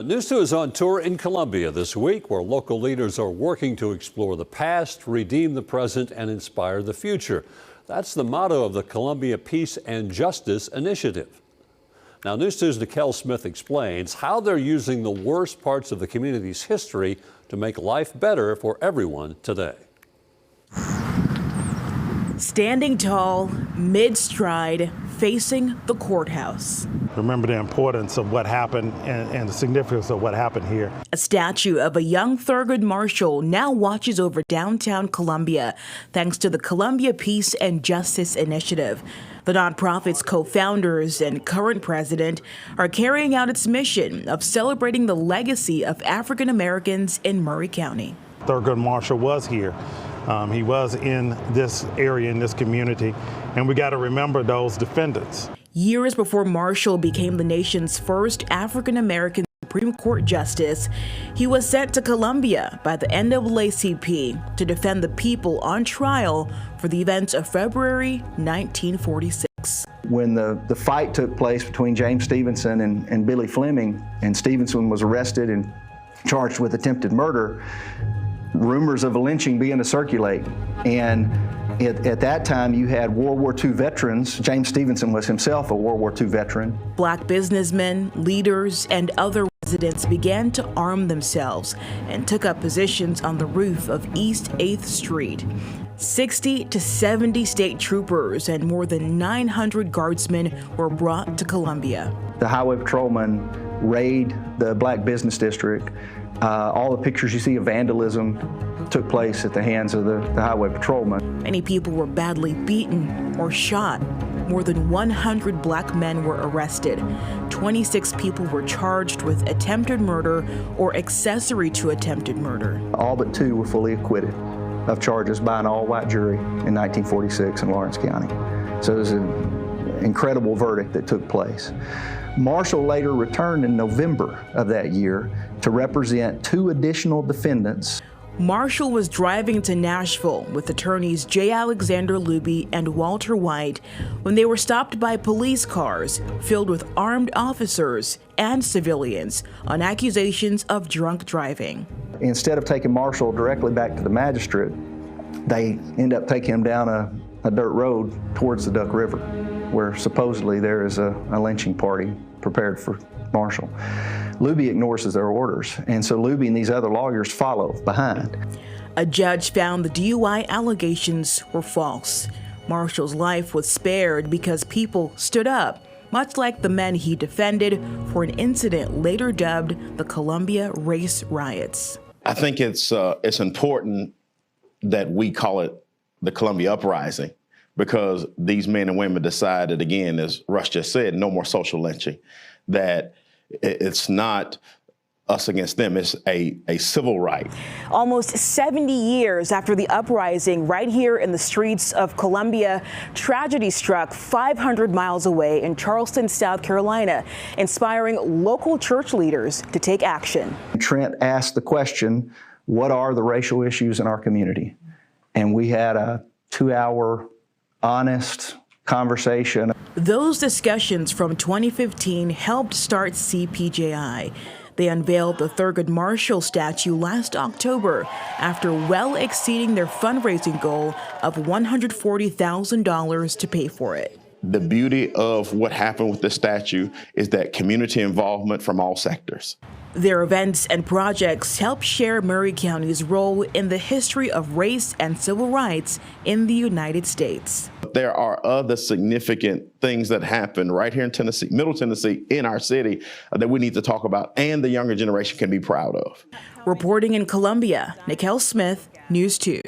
News 2 is on tour in Colombia this week, where local leaders are working to explore the past, redeem the present, and inspire the future. That's the motto of the Colombia Peace and Justice Initiative. Now, News 2's Nicole Smith explains how they're using the worst parts of the community's history to make life better for everyone today. Standing tall, mid-stride, facing the courthouse. Remember the importance of what happened and the significance of what happened here. A statue of a young Thurgood Marshall now watches over downtown Columbia, thanks to the Columbia Peace and Justice Initiative. The nonprofit's co-founders and current president are carrying out its mission of celebrating the legacy of African Americans in Maury County. Thurgood Marshall was here. He was in this area, in this community, and we got to remember those defendants. Years before Marshall became the nation's first African-American Supreme Court justice, he was sent to Colombia by the NAACP to defend the people on trial for the events of February 1946. When the fight took place between James Stevenson and Billy Fleming, and Stevenson was arrested and charged with attempted murder, rumors of a lynching began to circulate. And at that time, you had World War II veterans. James Stevenson was himself a World War II veteran. Black businessmen, leaders, and other residents began to arm themselves and took up positions on the roof of East 8th Street. 60 to 70 state troopers and more than 900 guardsmen were brought to Columbia. The highway patrolmen raid the black business district. All the pictures you see of vandalism took place at the hands of the highway patrolmen. Many people were badly beaten or shot. More than 100 black men were arrested. 26 people were charged with attempted murder or accessory to attempted murder. All but 2 were fully acquitted of charges by an all-white jury in 1946 in Lawrence County. So it was an incredible verdict that took place. Marshall later returned in November of that year to represent 2 additional defendants. Marshall was driving to Nashville with attorneys J. Alexander Luby and Walter White when they were stopped by police cars filled with armed officers and civilians on accusations of drunk driving. Instead of taking Marshall directly back to the magistrate, they end up taking him down a dirt road towards the Duck River, where supposedly there is a lynching party prepared for Marshall. Luby ignores their orders, and so Luby and these other lawyers follow behind. A judge found the DUI allegations were false. Marshall's life was spared because people stood up, much like the men he defended for an incident later dubbed the Columbia Race Riots. I think it's important that we call it the Columbia Uprising, because these men and women decided, again, as Rush just said, no more social lynching, that it's not us against them, it's a civil right. Almost 70 years after the uprising right here in the streets of Columbia, tragedy struck 500 miles away in Charleston, South Carolina, inspiring local church leaders to take action. Trent asked the question, what are the racial issues in our community? And we had a 2-hour honest conversation. Those discussions from 2015 helped start CPJI. They unveiled the Thurgood Marshall statue last October after well exceeding their fundraising goal of $140,000 to pay for it. The beauty of what happened with the statue is that community involvement from all sectors. Their events and projects help share Maury County's role in the history of race and civil rights in the United States. There are other significant things that happen right here in Tennessee, Middle Tennessee, in our city, that we need to talk about and the younger generation can be proud of. Reporting in Columbia, Nicole Smith, News 2.